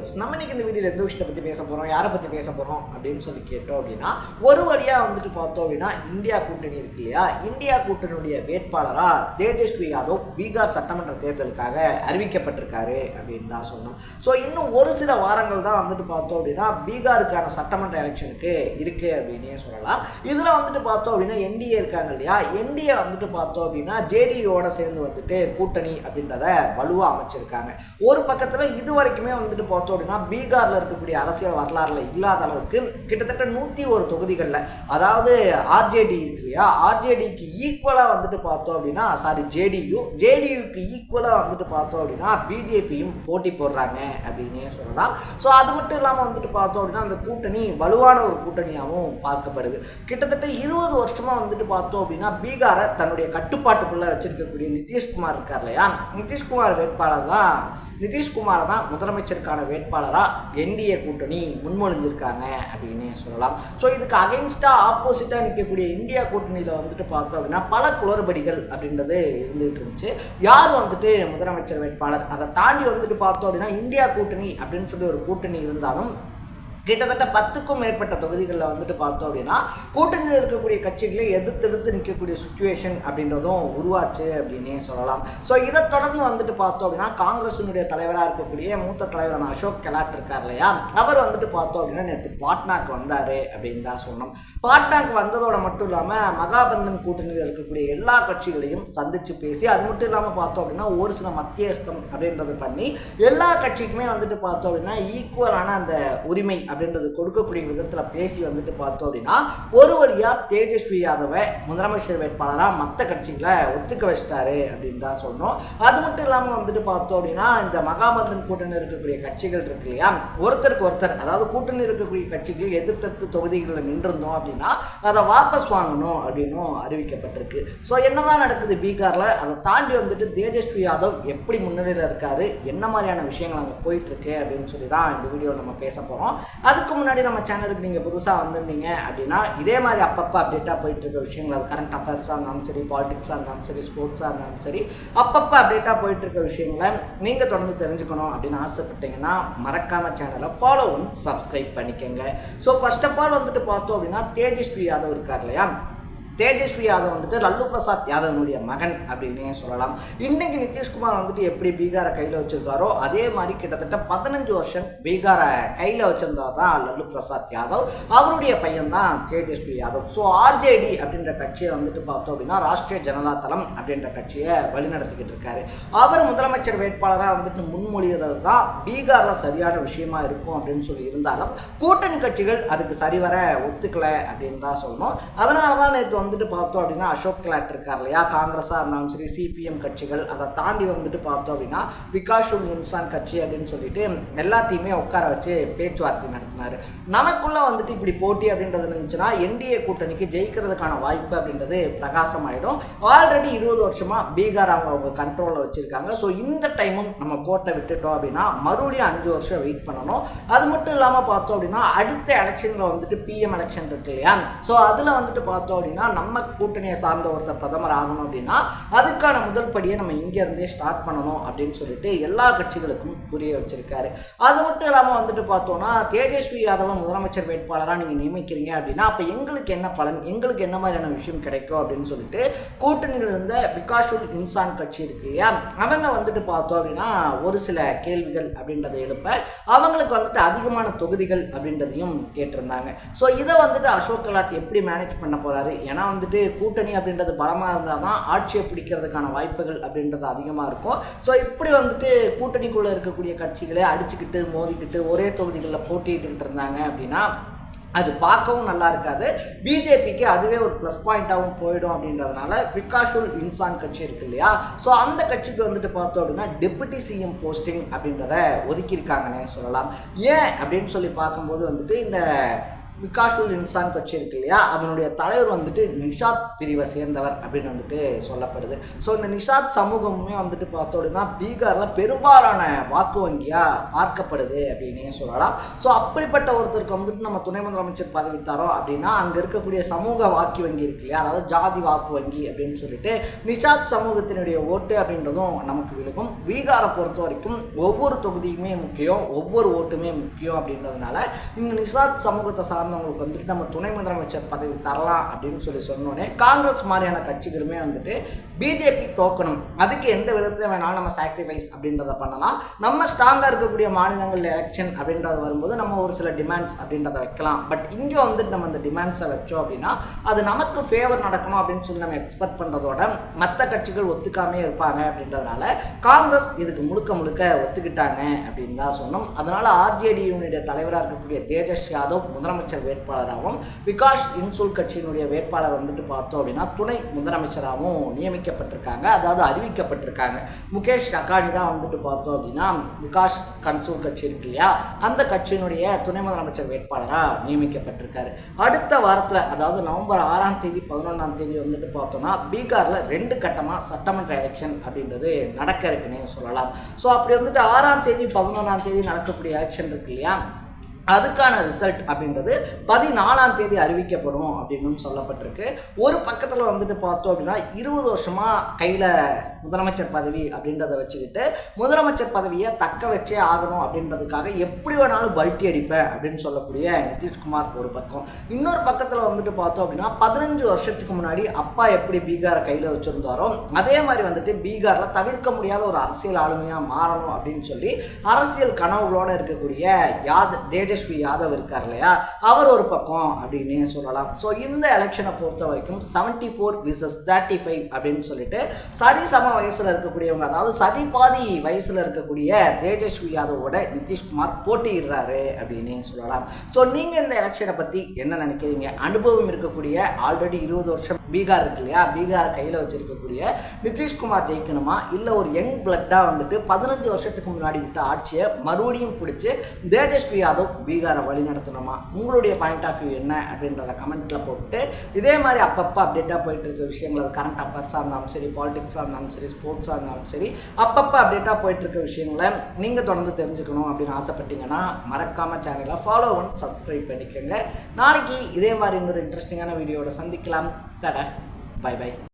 Friends, நம்ம இன்னைக்கு இந்த வீடியோவில் எந்த விஷயத்தை பற்றி பேச போகிறோம், யாரை பற்றி பேச போகிறோம் அப்படின்னு சொல்லி கேட்டோம் அப்படின்னா, ஒரு வழியாக வந்துட்டு பார்த்தோம் அப்படின்னா இந்தியா கூட்டணி இருக்கு இல்லையா, இந்தியா கூட்டணியுடைய வேட்பாளராக தேஜஸ்வி யாதவ் பீகார் சட்டமன்ற தேர்தலுக்காக அறிவிக்கப்பட்டிருக்காரு அப்படின்னு தான் சொன்னோம். ஸோ இன்னும் ஒரு சில வாரங்கள் தான் வந்துட்டு பார்த்தோம் அப்படின்னா பீகாருக்கான சட்டமன்ற எலெக்ஷனுக்கு இருக்குது அப்படின்னே சொல்லலாம். இதில் வந்துட்டு பார்த்தோம் அப்படின்னா என்டிஏ இருக்காங்க இல்லையா, என்டிஏ வந்துட்டு பார்த்தோம் அப்படின்னா ஜேடியூவோட சேர்ந்து வந்துட்டு கூட்டணி அப்படின்றத வலுவாக அமைச்சிருக்காங்க. ஒரு பக்கத்தில் இது வரைக்குமே வந்துட்டு பார்த்தோம் அப்படின்னா பீகாரில் இருக்கக்கூடிய அரசியல் வரலாறுல இல்லாத அளவுக்கு கிட்டத்தட்ட 101 தொகுதிகளில், அதாவது ஆர்ஜேடி இருக்கு இல்லையா, ஆர்ஜேடிக்கு ஈக்குவலாக வந்துட்டு பார்த்தோம் அப்படின்னா ஜேடியூக்கு ஈக்குவலாக வந்துட்டு பார்த்தோம் அப்படின்னா பிஜேபியும் போட்டி போடுறாங்க அப்படின்னே சொல்லலாம். ஸோ அது மட்டும் இல்லாமல் வந்துட்டு பார்த்தோம் அப்படின்னா அந்த கூட்டணி வலுவான ஒரு கூட்டணியாகவும் பார்க்கப்படுது. கிட்டத்தட்ட 20 வருஷமாக வந்துட்டு பார்த்தோம் அப்படின்னா பீகாரை தன்னுடைய கட்டுப்பாட்டுக்குள்ளே வச்சிருக்கக்கூடிய நிதிஷ்குமார் இருக்கார் இல்லையா, நிதிஷ்குமார் தான் முதலமைச்சருக்கான வேட்பாளராக என்டிஏ கூட்டணி முன்மொழிஞ்சிருக்காங்க அப்படின்னு சொல்லலாம். ஸோ இதுக்கு அகைன்ஸ்டாக ஆப்போசிட்டாக நிற்கக்கூடிய இந்தியா கூட்டணியில் வந்துட்டு பார்த்தோம் அப்படின்னா பல குளறுபடிகள் அப்படின்றது இருந்துகிட்டு இருந்துச்சு. யார் வந்துட்டு முதலமைச்சர் வேட்பாளர், அதை தாண்டி வந்துட்டு பார்த்தோம் அப்படின்னா இந்தியா கூட்டணி அப்படின்னு சொல்லி ஒரு கூட்டணி இருந்தாலும் கிட்டத்தட்ட 10க்கும் மேற்பட்ட தொகுதிகளில் வந்துட்டு பார்த்தோம் அப்படின்னா கூட்டணியில் இருக்கக்கூடிய கட்சிகளை எதிர்த்து நிற்கக்கூடிய சுச்சுவேஷன் அப்படின்றதும் உருவாச்சு அப்படின்னே சொல்லலாம். ஸோ இதை தொடர்ந்து வந்துட்டு பார்த்தோம் அப்படின்னா காங்கிரஸினுடைய தலைவராக இருக்கக்கூடிய மூத்த தலைவரான அசோக் கெலாட் இருக்கார் இல்லையா, அவர் வந்துட்டு பார்த்தோம் அப்படின்னா நேற்று பாட்னாக்கு வந்தார் அப்படின்னு தான் சொன்னோம். பாட்னாக்கு வந்ததோட மட்டும் இல்லாமல் மகாபந்தன் கூட்டணியில் இருக்கக்கூடிய எல்லா கட்சிகளையும் சந்தித்து பேசி, அது மட்டும் இல்லாமல் பார்த்தோம் அப்படின்னா ஒரு சில மத்தியஸ்தம் அப்படின்றது பண்ணி எல்லா கட்சிக்குமே வந்துட்டு பார்த்தோம் அப்படின்னா ஈக்குவலான அந்த உரிமை அப்படின்றது கொடுக்கக்கூடிய விதத்தில் பேசி வந்துட்டு பார்த்தோம் அப்படின்னா ஒரு வழியாக தேஜஸ்வி யாதவை முதலமைச்சர் வேட்பாளராக மற்ற கட்சிகளை ஒத்துக்க வச்சிட்டாரு அப்படின்னு தான் சொன்னோம். அது மட்டும் இல்லாமல் வந்துட்டு பார்த்தோம் அப்படின்னா இந்த மகாபந்தன் கூட்டணி இருக்கக்கூடிய கட்சிகள் இருக்கு இல்லையா, ஒருத்தருக்கு ஒருத்தர், அதாவது கூட்டணி இருக்கக்கூடிய கட்சிகள் எதிர்த்து தொகுதிகளில் நின்றிருந்தோம் அப்படின்னா அதை வாபஸ் வாங்கணும் அப்படின்னும் அறிவிக்கப்பட்டிருக்கு. ஸோ என்னதான் நடக்குது பீகாரில், அதை தாண்டி வந்துட்டு தேஜஸ்வி யாதவ் எப்படி முன்னிலையில் இருக்காரு, என்ன மாதிரியான விஷயங்கள் அங்கே போயிட்டு இருக்கு அப்படின்னு சொல்லி தான் இந்த வீடியோ நம்ம பேச போகிறோம். அதுக்கு முன்னாடி நம்ம சேனலுக்கு நீங்கள் புதுசாக வந்திருந்தீங்க அப்படின்னா இதே மாதிரி அப்பப்போ அப்டேட்டாக போயிட்டு இருக்க விஷயங்கள், அது கரண்ட் அஃபேர்ஸாக இருந்தாலும் சரி, பாலிடிக்ஸாக இருந்தாலும் சரி, ஸ்போர்ட்ஸாக இருந்தாலும் சரி, அப்பப்போ அப்டேட்டாக போயிட்டு இருக்க விஷயங்களை நீங்கள் தொடர்ந்து தெரிஞ்சுக்கணும் அப்படின்னு ஆசைப்பட்டீங்கன்னா மறக்காம சேனலை ஃபாலோ பண்ணி சப்ஸ்கிரைப் பண்ணிக்கோங்க. ஸோ ஃபர்ஸ்ட் ஆஃப் ஆல் வந்துட்டு பார்த்தோம் அப்படின்னா தேஜஸ்வி யாதவ் இருக்கார் இல்லையா, தேஜஸ்வி யாதவ் வந்துட்டு லல்லு பிரசாத் யாதவனுடைய மகன் அப்படின்னே சொல்லலாம். இன்னைக்கு நிதிஷ்குமார் வந்துட்டு எப்படி பீகாரை கையில் வச்சிருக்காரோ அதே மாதிரி கிட்டத்தட்ட 15 வருஷம் பீகாரை கையில் வச்சிருந்தா தான் லல்லு பிரசாத் யாதவ், அவருடைய பையன் தான் தேஜஸ்வி யாதவ். ஸோ ஆர்ஜேடி அப்படின்ற கட்சியை வந்துட்டு பார்த்தோம் அப்படின்னா ராஷ்டிரிய ஜனதா தளம் அப்படின்ற கட்சியை வழிநடத்திக்கிட்டு இருக்காரு. அவர் முதலமைச்சர் வேட்பாளராக வந்துட்டு முன்மொழிகிறது தான் பீகாரில் சரியான விஷயமா இருக்கும் அப்படின்னு சொல்லி இருந்தாலும் கூட்டணி கட்சிகள் அதுக்கு சரிவர ஒத்துக்கலை அப்படின்னு தான் சொல்லணும். அதனால தான் நேற்று வந்துட்டு பார்த்தோம் அப்படின்னா அசோக் கெலாட் இருக்கார் இல்லையா, காங்கிரஸாக இருந்தாலும் சரி, சிபிஎம் கட்சிகள், அதை தாண்டி வந்துட்டு பார்த்தோம் அப்படின்னா விகாஷுல் இன்சான் கட்சி அப்படின்னு சொல்லிட்டு எல்லாத்தையுமே உட்கார வச்சு பேச்சுவார்த்தை நடத்தினார். நமக்குள்ள வந்துட்டு இப்படி போட்டி அப்படின்றது இருந்துச்சுன்னா என்டிஏ கூட்டணிக்கு ஜெயிக்கிறதுக்கான வாய்ப்பு அப்படின்றது பிரகாசமாயிடும். ஆல்ரெடி 20 வருஷமா பீகார் அவங்க கண்ட்ரோலில் வச்சிருக்காங்க. ஸோ இந்த டைமும் நம்ம கோட்டை விட்டுட்டோம் அப்படின்னா மறுபடியும் 5 வருஷம் வெயிட் பண்ணணும். அது மட்டும் இல்லாமல் பார்த்தோம் அப்படின்னா அடுத்த எலெக்ஷனில் வந்துட்டு பிஎம் எலெக்ஷன் இருக்கு இல்லையா, ஸோ அதில் வந்துட்டு பார்த்தோம் அப்படின்னா நம்ம கூட்டணியை சார்ந்த ஒருத்தர் பிரதமர் ஆகணும் அப்படின்னா அதுக்கான முதல் படியை நம்ம இங்கேருந்தே ஸ்டார்ட் பண்ணணும் அப்படின்னு சொல்லிட்டு எல்லா கட்சிகளுக்கும் புரிய வச்சிருக்காரு. அது மட்டும் இல்லாமல் வந்துட்டு பார்த்தோம்னா தேஜஸ்வி யாதவ முதலமைச்சர் வேட்பாளராக நீங்கள் நியமிக்கிறீங்க அப்படின்னா அப்போ எங்களுக்கு என்ன பலன், எங்களுக்கு என்ன மாதிரியான விஷயம் கிடைக்கும் அப்படின்னு சொல்லிட்டு கூட்டணியில் இருந்த விகாஷுல் இன்சான் கட்சி இருக்கு இல்லையா, அவங்க வந்துட்டு பார்த்தோம் அப்படின்னா ஒரு சில கேள்விகள் அப்படின்றத எழுப்ப அவங்களுக்கு வந்துட்டு அதிகமான தொகுதிகள் அப்படின்றதையும் கேட்டிருந்தாங்க. ஸோ இதை வந்துட்டு அசோக் கெலாட் எப்படி மேனேஜ் பண்ண போறாரு, ஏன்னா வந்துட்டு கூட்டணி அப்படின்றது பலமாக இருந்தால் தான் ஆட்சியை பிடிக்கிறதுக்கான வாய்ப்புகள் அப்படின்றது அதிகமாக இருக்கும். ஸோ இப்படி வந்துட்டு கூட்டணிக்குள்ளே இருக்கக்கூடிய கட்சிகளை அடிச்சுக்கிட்டு மோதிக்கிட்டு ஒரே தொகுதிகளில் போட்டிட்டு இருந்தாங்க அப்படின்னா அது பார்க்கவும் நல்லா இருக்காது, பிஜேபிக்கு அதுவே ஒரு ப்ளஸ் பாயிண்டாகவும் போயிடும். அப்படின்றதுனால விகாஷுல் இன்சான் கட்சி இருக்கு இல்லையா, ஸோ அந்த கட்சிக்கு வந்துட்டு பார்த்தோம் அப்படின்னா டெபுட்டி சிஎம் போஸ்டிங் அப்படின்றத ஒதுக்கியிருக்காங்கன்னே சொல்லலாம். ஏன் அப்படின்னு சொல்லி பார்க்கும்போது வந்துட்டு இந்த விகாஷுல் இன்சான் கட்சி இருக்கு இல்லையா, அதனுடைய தலைவர் வந்துட்டு நிஷாத் பிரிவை சேர்ந்தவர் அப்படின்னு வந்துட்டு சொல்லப்படுது. ஸோ இந்த நிஷாத் சமூகமுமே வந்துட்டு பார்த்தோம் அப்படின்னா பீகாரில் பெரும்பாலான வாக்கு வங்கியாக பார்க்கப்படுது அப்படின்னே சொல்லலாம். ஸோ அப்படிப்பட்ட ஒருத்தருக்கு வந்துட்டு நம்ம துணை முதலமைச்சர் பதவி தரோம் அப்படின்னா அங்கே இருக்கக்கூடிய சமூக வாக்கு வங்கி இருக்கு இல்லையா, அதாவது ஜாதி வாக்கு வங்கி அப்படின்னு சொல்லிட்டு நிஷாத் சமூகத்தினுடைய ஓட்டு அப்படின்றதும் நமக்கு விழுகும். பீகாரை பொறுத்த வரைக்கும் ஒவ்வொரு தொகுதியுமே முக்கியம், ஒவ்வொரு ஓட்டுமே முக்கியம் அப்படின்றதுனால இந்த நிஷாத் சமூகத்தை சார்ந்தவங்களுக்கு வந்துட்டு நம்ம துணை முதலமைச்சர் பதவி தரலாம் அப்படின்னு சொன்னோன்னே காங்கிரஸ் மாதிரியான கட்சிகளுமே வந்துட்டு பிஜேபி தோக்கணும், அதுக்கு எந்த விதத்தில் வேணாலும் நம்ம சாக்ரிஃபைஸ் அப்படின்றத பண்ணலாம், நம்ம ஸ்ட்ராங்காக இருக்கக்கூடிய மாநிலங்கள் எலெக்ஷன் அப்படின்றது வரும்போது நம்ம ஒரு சில டிமாண்ட்ஸ் அப்படின்றத வைக்கலாம். பட் இங்கே வந்துட்டு நம்ம இந்த டிமாண்ட்ஸை வச்சோம் அப்படின்னா அது நமக்கு ஃபேவர் நடக்கணும் அப்படின்னு சொல்லி நம்ம எக்ஸ்பெக்ட் பண்ணுறதோட மற்ற கட்சிகள் ஒத்துக்காமே இருப்பாங்க அப்படின்றதுனால காங்கிரஸ் இதுக்கு முழுக்க முழுக்க ஒத்துக்கிட்டாங்க அப்படின்னு தான் சொன்னோம். அதனால ஆர்ஜேடியினுடைய தலைவராக இருக்கக்கூடிய தேஜஸ் யாதவ் முதலமைச்சர் வேட்பாளராகவும் விகாஷ் இன்சுல் கட்சியினுடைய வேட்பாளர் வந்துட்டு பார்த்தோம் அப்படின்னா துணை முதலமைச்சராகவும் நியமிக்கப்பட்டிருக்காங்க, அதாவது அறிவிக்கப்பட்டிருக்காங்க. முகேஷ் அகானி தான் வந்துட்டு பார்த்தோம் அப்படின்னா விகாஷ் கன்சூல் கட்சி இருக்கு இல்லையா, அந்த கட்சியினுடைய துணை முதலமைச்சர் வேட்பாளராக நியமிக்கப்பட்டிருக்காரு. அடுத்த வாரத்தில் அதாவது நவம்பர் 6ஆம் தேதி 11ஆம் தேதி வந்துட்டு பார்த்தோம்னா பீகாரில் 2 கட்டமாக சட்டமன்ற எலெக்ஷன் அப்படின்றது நடக்க இருக்குன்னே சொல்லலாம். ஸோ அப்படி வந்துட்டு 6ஆம் தேதி 11ஆம் தேதி நடக்கக்கூடிய எலெக்ஷன் இருக்கு இல்லையா, அதுக்கான ரிசல்ட் அப்படின்றது 14ஆம் தேதி அறிவிக்கப்படும் அப்படின்னு சொல்லப்பட்டிருக்கு. ஒரு பக்கத்தில் வந்துட்டு பார்த்தோம் அப்படின்னா 20 வருஷமாக கையில் முதலமைச்சர் பதவி அப்படின்றத வச்சுக்கிட்டு முதலமைச்சர் பதவியை தக்க வச்சே ஆகணும் அப்படின்றதுக்காக எப்படி வேணாலும் பல்ட்டி அடிப்பேன் அப்படின்னு சொல்லக்கூடிய நிதிஷ்குமார் ஒரு பக்கம். இன்னொரு பக்கத்தில் வந்துட்டு பார்த்தோம் அப்படின்னா 15 வருஷத்துக்கு முன்னாடி அப்பா எப்படி பீகாரை கையில் வச்சுருந்தாரோ அதே மாதிரி வந்துட்டு பீகாரில் தவிர்க்க முடியாத ஒரு அரசியல் ஆளுமையாக மாறணும் அப்படின்னு சொல்லி அரசியல் கனவுகளோடு இருக்கக்கூடிய தேஜஸ்வி யாதவ் இருக்கார் இல்லையா, அவர் ஒரு பக்கம் அப்படின்னே சொல்லலாம். ஸோ இந்த எலெக்ஷனை பொறுத்த வரைக்கும் 74 vs 35 அப்படின்னு சொல்லிட்டு சரிசம வயசுல இருக்கக்கூடியவங்க, அதாவது சரி பாதி வயசுல இருக்கக்கூடிய தேஜஸ்வி யாதவோட நிதிஷ்குமார் போட்டியிடுறாரு அப்படின்னு சொல்லலாம். ஸோ நீங்க இந்த எலெக்ஷனை பத்தி என்ன நினைக்கிறீங்க? அனுபவம் இருக்கக்கூடிய ஆல்ரெடி 20 வருஷம் பீகார் இருக்கு இல்லையா, பீகாரை கையில் வச்சிருக்கக்கூடிய நிதிஷ்குமார் ஜெயிக்கணுமா, இல்லை ஒரு யங் பிளட்டா வந்துட்டு 15 வருஷத்துக்கு முன்னாடி விட்ட ஆட்சியை மறுபடியும் பிடிச்சி தேஜஸ்வி யாதவ் பீகாரை வழி நடத்தணுமா? உங்களுடைய பாயிண்ட் ஆஃப் வியூ என்ன அப்படின்றத கமெண்ட்ல போட்டு இதே மாதிரி அப்பப்போ அப்டேட்டாக போயிட்டு இருக்க விஷயங்கள், அது கரண்ட் அஃபேர்ஸாக இருந்தாலும் சரி, பாலிடிக்ஸாக இருந்தாலும் சரி, ஸ்போர்ட்ஸாக இருந்தாலும் சரி, அப்பப்போ அப்டேட்டாக போயிட்டு இருக்க விஷயங்களை நீங்கள் தொடர்ந்து தெரிஞ்சுக்கணும் அப்படின்னு ஆசைப்பட்டீங்கன்னா மறக்காம சேனலை ஃபாலோ பண்ணி சப்ஸ்கிரைப் பண்ணிக்கோங்க. நாளைக்கு இதே மாதிரி இன்னொரு இன்ட்ரெஸ்டிங்கான வீடியோட சந்திக்கலாம். தட பை பை.